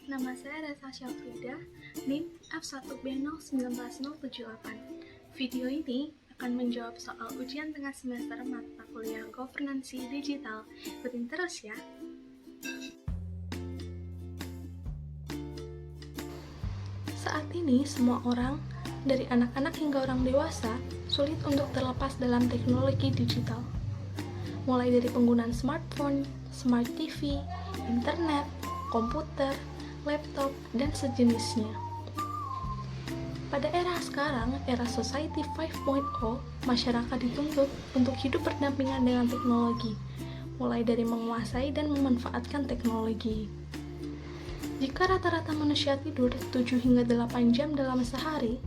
Nama saya Reza Syafrida, NIM F1B01978. Video ini akan menjawab soal ujian tengah semester mata kuliah Governansi Digital. Ikutin terus ya! Saat ini semua orang, dari anak-anak hingga orang dewasa, sulit untuk terlepas dalam teknologi digital. Mulai dari penggunaan smartphone, smart TV, internet, komputer, laptop, dan sejenisnya. Pada era sekarang, era Society 5.0, masyarakat dituntut untuk hidup berdampingan dengan teknologi, mulai dari menguasai dan memanfaatkan teknologi. Jika rata-rata manusia tidur 7 hingga 8 jam dalam sehari,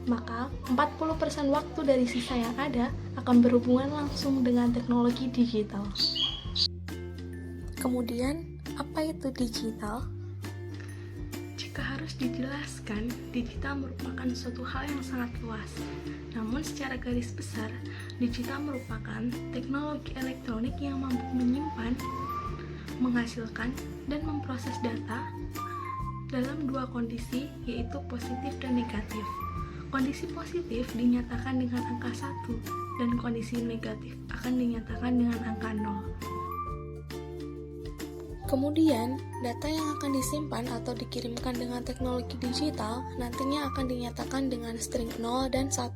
maka 40% waktu dari sisa yang ada akan berhubungan langsung dengan teknologi digital. Kemudian, apa itu digital? Jika harus dijelaskan, digital merupakan suatu hal yang sangat luas. Namun secara garis besar, digital merupakan teknologi elektronik yang mampu menyimpan, menghasilkan, dan memproses data dalam dua kondisi, yaitu positif dan negatif. Kondisi positif dinyatakan dengan angka 1, dan kondisi negatif akan dinyatakan dengan angka 0. Kemudian, data yang akan disimpan atau dikirimkan dengan teknologi digital nantinya akan dinyatakan dengan string 0 dan 1.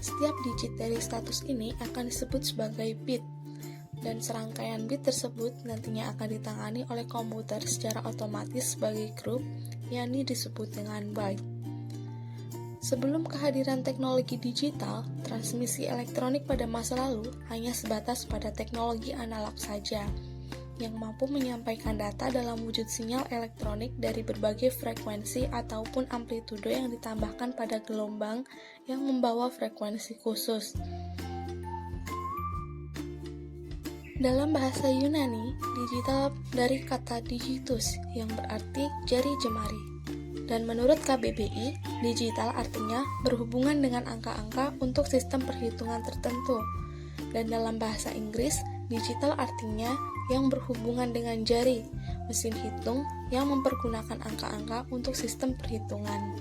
Setiap digit dari status ini akan disebut sebagai bit, dan serangkaian bit tersebut nantinya akan ditangani oleh komputer secara otomatis sebagai grup, yakni disebut dengan byte. Sebelum kehadiran teknologi digital, transmisi elektronik pada masa lalu hanya sebatas pada teknologi analog saja, yang mampu menyampaikan data dalam wujud sinyal elektronik dari berbagai frekuensi ataupun amplitudo yang ditambahkan pada gelombang yang membawa frekuensi khusus. Dalam bahasa Yunani, digital dari kata digitus yang berarti jari jemari. Dan menurut KBBI, digital artinya berhubungan dengan angka-angka untuk sistem perhitungan tertentu. Dan dalam bahasa Inggris, digital artinya yang berhubungan dengan jari, mesin hitung yang mempergunakan angka-angka untuk sistem perhitungan.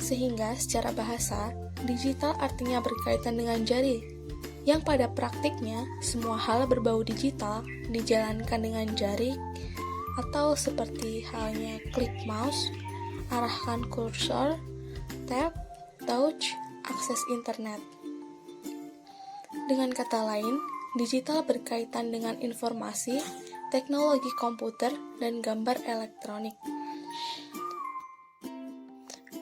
Sehingga secara bahasa, digital artinya berkaitan dengan jari, yang pada praktiknya semua hal berbau digital dijalankan dengan jari, atau seperti halnya klik mouse, arahkan kursor, tap, touch, akses internet. Dengan kata lain, digital berkaitan dengan informasi, teknologi komputer, dan gambar elektronik.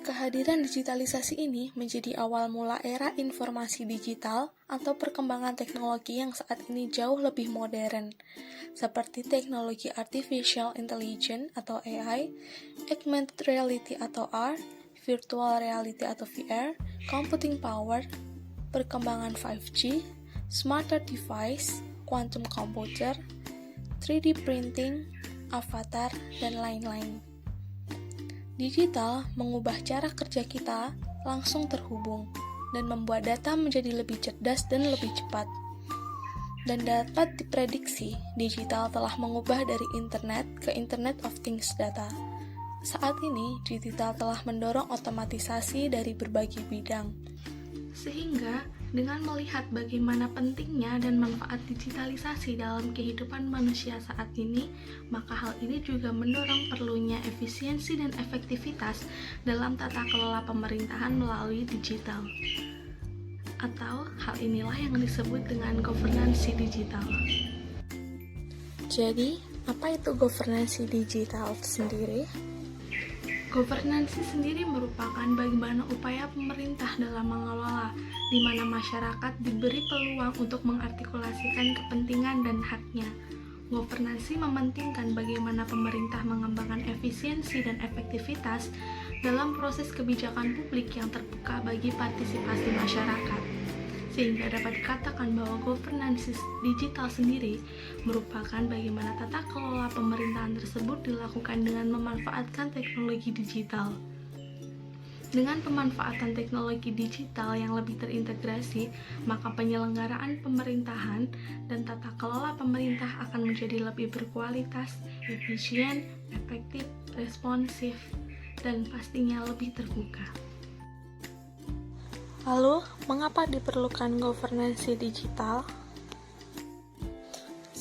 Kehadiran digitalisasi ini menjadi awal mula era informasi digital atau perkembangan teknologi yang saat ini jauh lebih modern, seperti teknologi artificial intelligence atau AI, augmented reality atau R, virtual reality atau VR, computing power, perkembangan 5G, smarter device, quantum computer, 3D printing, avatar, dan lain-lain. Digital mengubah cara kerja kita langsung terhubung dan membuat data menjadi lebih cerdas dan lebih cepat. Dan dapat diprediksi, digital telah mengubah dari internet ke Internet of Things data. Saat ini, digital telah mendorong otomatisasi dari berbagai bidang. Sehingga, dengan melihat bagaimana pentingnya dan manfaat digitalisasi dalam kehidupan manusia saat ini, maka hal ini juga mendorong perlunya efisiensi dan efektivitas dalam tata kelola pemerintahan melalui digital. Atau hal inilah yang disebut dengan governansi digital. Jadi, apa itu governansi digital sendiri? Governansi sendiri merupakan bagaimana upaya pemerintah dalam mengelola, di mana masyarakat diberi peluang untuk mengartikulasikan kepentingan dan haknya. Governansi mementingkan bagaimana pemerintah mengembangkan efisiensi dan efektivitas dalam proses kebijakan publik yang terbuka bagi partisipasi masyarakat. Sehingga dapat dikatakan bahwa governansi digital sendiri merupakan bagaimana tata kelola pemerintahan tersebut dilakukan dengan memanfaatkan teknologi digital. Dengan pemanfaatan teknologi digital yang lebih terintegrasi, maka penyelenggaraan pemerintahan dan tata kelola pemerintah akan menjadi lebih berkualitas, efisien, efektif, responsif, dan pastinya lebih terbuka. Lalu, mengapa diperlukan governansi digital?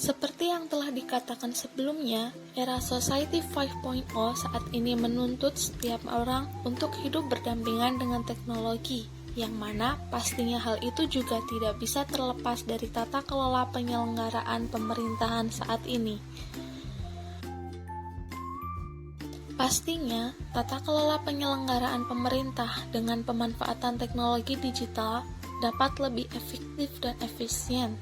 Seperti yang telah dikatakan sebelumnya, era Society 5.0 saat ini menuntut setiap orang untuk hidup berdampingan dengan teknologi, yang mana pastinya hal itu juga tidak bisa terlepas dari tata kelola penyelenggaraan pemerintahan saat ini. Pastinya, tata kelola penyelenggaraan pemerintah dengan pemanfaatan teknologi digital dapat lebih efektif dan efisien.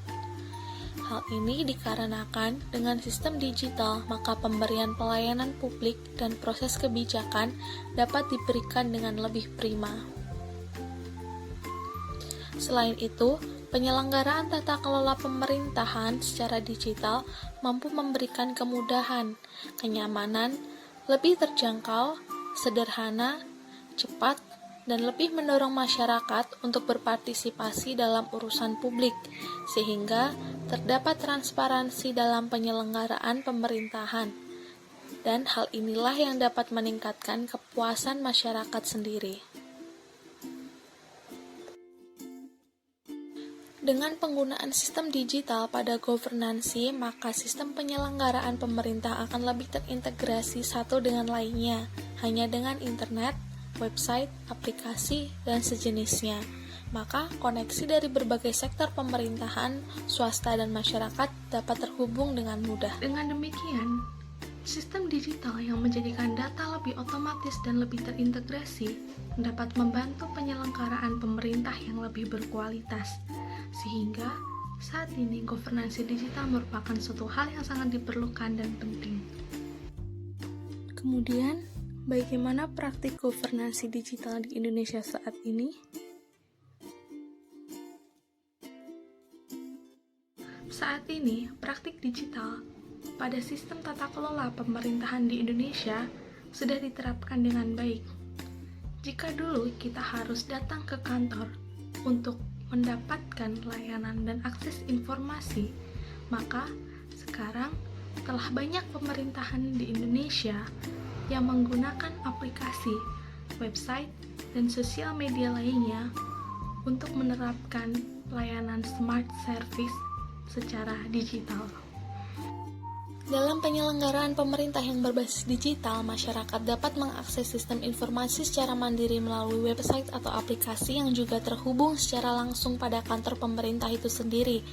Hal ini dikarenakan dengan sistem digital, maka pemberian pelayanan publik dan proses kebijakan dapat diberikan dengan lebih prima. Selain itu, penyelenggaraan tata kelola pemerintahan secara digital mampu memberikan kemudahan, kenyamanan, lebih terjangkau, sederhana, cepat, dan lebih mendorong masyarakat untuk berpartisipasi dalam urusan publik, sehingga terdapat transparansi dalam penyelenggaraan pemerintahan. Dan hal inilah yang dapat meningkatkan kepuasan masyarakat sendiri. Dengan penggunaan sistem digital pada governansi, maka sistem penyelenggaraan pemerintah akan lebih terintegrasi satu dengan lainnya, hanya dengan internet, website, aplikasi, dan sejenisnya. Maka koneksi dari berbagai sektor pemerintahan, swasta, dan masyarakat dapat terhubung dengan mudah. Dengan demikian, sistem digital yang menjadikan data lebih otomatis dan lebih terintegrasi dapat membantu penyelenggaraan pemerintah yang lebih berkualitas. Sehingga saat ini governansi digital merupakan suatu hal yang sangat diperlukan dan penting. Kemudian, bagaimana praktik governansi digital di Indonesia saat ini? Saat ini, praktik digital pada sistem tata kelola pemerintahan di Indonesia sudah diterapkan dengan baik. Jika dulu kita harus datang ke kantor untuk mendapatkan layanan dan akses informasi, maka sekarang telah banyak pemerintahan di Indonesia yang menggunakan aplikasi, website, dan sosial media lainnya untuk menerapkan layanan smart service secara digital. Dalam penyelenggaraan pemerintah yang berbasis digital, masyarakat dapat mengakses sistem informasi secara mandiri melalui website atau aplikasi yang juga terhubung secara langsung pada kantor pemerintah itu sendiri.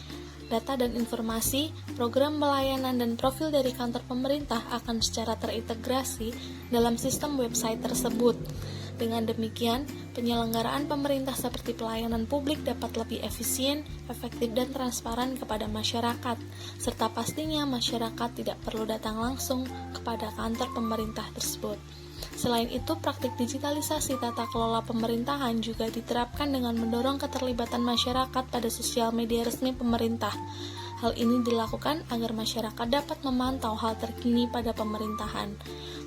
Data dan informasi, program pelayanan dan profil dari kantor pemerintah akan secara terintegrasi dalam sistem website tersebut. Dengan demikian, penyelenggaraan pemerintah seperti pelayanan publik dapat lebih efisien, efektif, dan transparan kepada masyarakat, serta pastinya masyarakat tidak perlu datang langsung kepada kantor pemerintah tersebut. Selain itu, praktik digitalisasi tata kelola pemerintahan juga diterapkan dengan mendorong keterlibatan masyarakat pada sosial media resmi pemerintah. Hal ini dilakukan agar masyarakat dapat memantau hal terkini pada pemerintahan.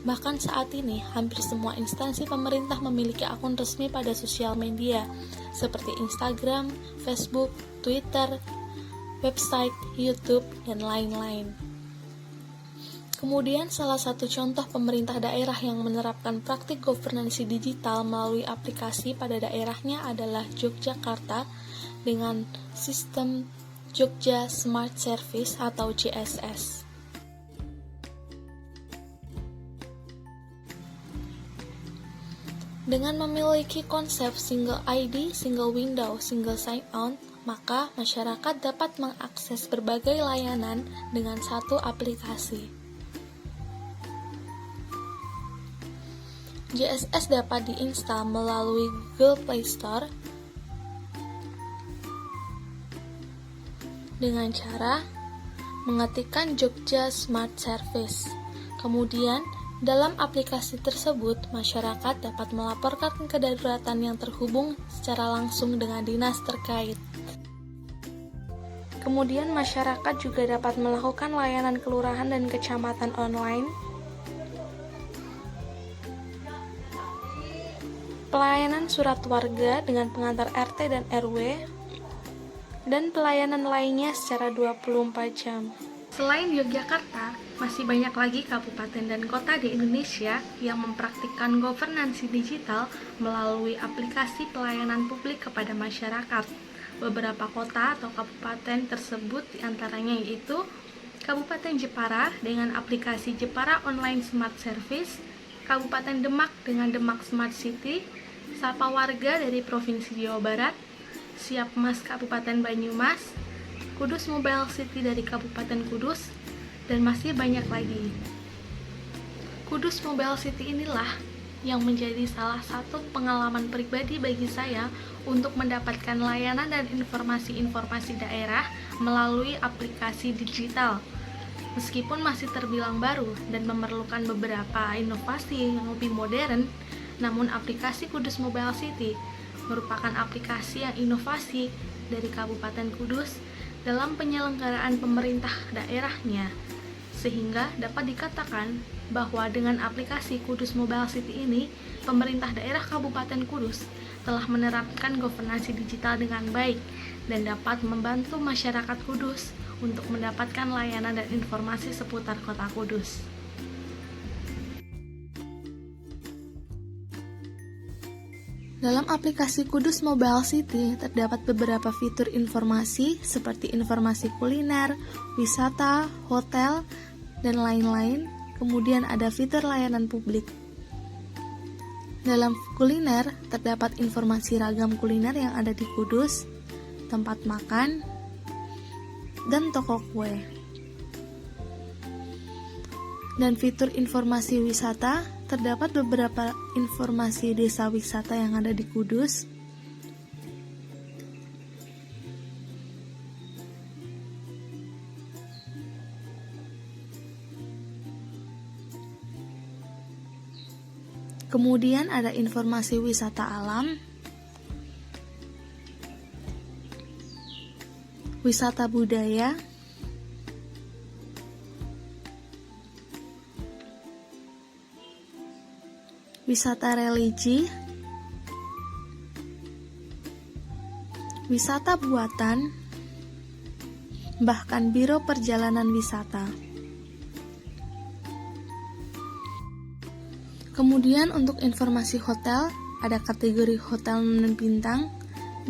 Bahkan saat ini, hampir semua instansi pemerintah memiliki akun resmi pada sosial media, seperti Instagram, Facebook, Twitter, website, YouTube, dan lain-lain. Kemudian, salah satu contoh pemerintah daerah yang menerapkan praktik governansi digital melalui aplikasi pada daerahnya adalah Yogyakarta dengan sistem Jogja Smart Service atau JSS. Dengan memiliki konsep single ID, single window, single sign-on, maka masyarakat dapat mengakses berbagai layanan dengan satu aplikasi. JSS dapat diinstal melalui Google Play Store dengan cara mengetikkan Jogja Smart Service. Kemudian, dalam aplikasi tersebut, masyarakat dapat melaporkan kedaruratan yang terhubung secara langsung dengan dinas terkait. Kemudian, masyarakat juga dapat melakukan layanan kelurahan dan kecamatan online pelayanan surat warga dengan pengantar RT dan RW, dan pelayanan lainnya secara 24 jam. Selain Yogyakarta, masih banyak lagi kabupaten dan kota di Indonesia yang mempraktikkan governansi digital melalui aplikasi pelayanan publik kepada masyarakat. Beberapa kota atau kabupaten tersebut diantaranya yaitu Kabupaten Jepara dengan aplikasi Jepara Online Smart Service, Kabupaten Demak dengan Demak Smart City, Sapa Warga dari Provinsi Jawa Barat, Siap Mas Kabupaten Banyumas, Kudus Mobile City dari Kabupaten Kudus, dan masih banyak lagi. Kudus Mobile City inilah yang menjadi salah satu pengalaman pribadi bagi saya untuk mendapatkan layanan dan informasi-informasi daerah melalui aplikasi digital. Meskipun masih terbilang baru dan memerlukan beberapa inovasi yang lebih modern, namun aplikasi Kudus Mobile City merupakan aplikasi yang inovasi dari Kabupaten Kudus dalam penyelenggaraan pemerintah daerahnya, sehingga dapat dikatakan bahwa dengan aplikasi Kudus Mobile City ini, pemerintah daerah Kabupaten Kudus telah menerapkan governansi digital dengan baik dan dapat membantu masyarakat Kudus untuk mendapatkan layanan dan informasi seputar kota Kudus. Dalam aplikasi Kudus Mobile City terdapat beberapa fitur informasi seperti informasi kuliner, wisata, hotel, dan lain-lain. Kemudian ada fitur layanan publik. Dalam kuliner terdapat informasi ragam kuliner yang ada di Kudus, tempat makan, dan toko kue. Dan fitur informasi wisata terdapat beberapa informasi desa wisata yang ada di Kudus. Kemudian ada informasi wisata alam, wisata budaya, wisata religi, wisata buatan, bahkan biro perjalanan wisata. Kemudian untuk informasi hotel, ada kategori hotel non-bintang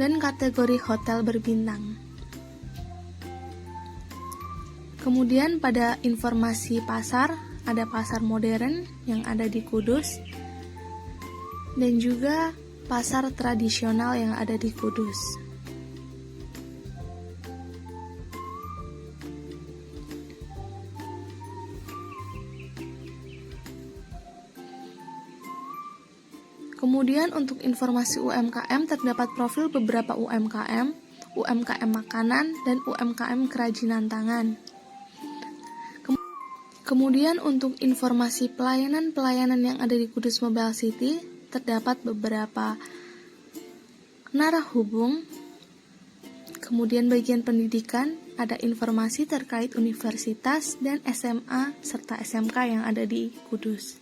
dan kategori hotel berbintang. Kemudian pada informasi pasar, ada pasar modern yang ada di Kudus, dan juga pasar tradisional yang ada di Kudus. Kemudian untuk informasi UMKM terdapat profil beberapa UMKM, UMKM makanan, dan UMKM kerajinan tangan. Kemudian untuk informasi pelayanan-pelayanan yang ada di Kudus Mobile City terdapat beberapa narah hubung. Kemudian bagian pendidikan ada informasi terkait universitas dan SMA serta SMK yang ada di Kudus.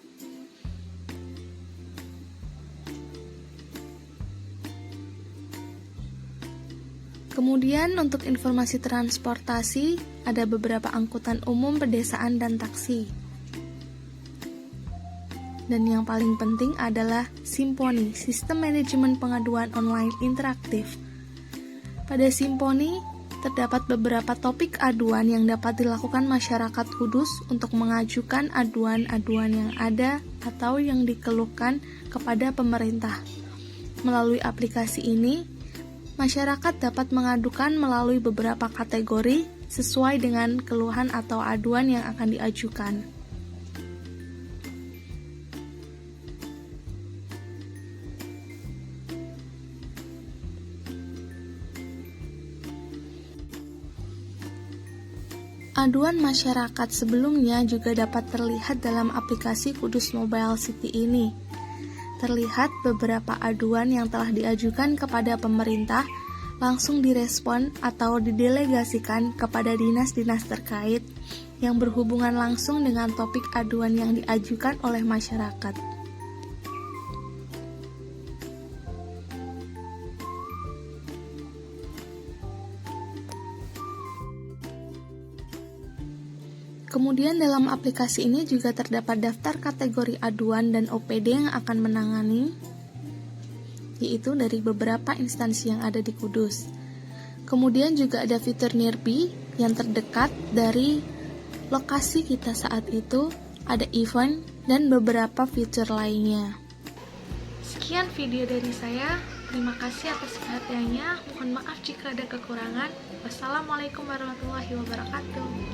Kemudian untuk informasi transportasi, ada beberapa angkutan umum pedesaan dan taksi. Dan yang paling penting adalah Simponi, Sistem Manajemen Pengaduan Online Interaktif. Pada Simponi, terdapat beberapa topik aduan yang dapat dilakukan masyarakat Kudus untuk mengajukan aduan-aduan yang ada atau yang dikeluhkan kepada pemerintah. Melalui aplikasi ini, masyarakat dapat mengadukan melalui beberapa kategori sesuai dengan keluhan atau aduan yang akan diajukan. Aduan masyarakat sebelumnya juga dapat terlihat dalam aplikasi Kudus Mobile City ini. Terlihat beberapa aduan yang telah diajukan kepada pemerintah langsung direspon atau didelegasikan kepada dinas-dinas terkait yang berhubungan langsung dengan topik aduan yang diajukan oleh masyarakat. Kemudian dalam aplikasi ini juga terdapat daftar kategori aduan dan OPD yang akan menangani, yaitu dari beberapa instansi yang ada di Kudus. Kemudian juga ada fitur nearby yang terdekat dari lokasi kita saat itu, ada event, dan beberapa fitur lainnya. Sekian video dari saya. Terima kasih atas perhatiannya. Mohon maaf jika ada kekurangan. Wassalamualaikum warahmatullahi wabarakatuh.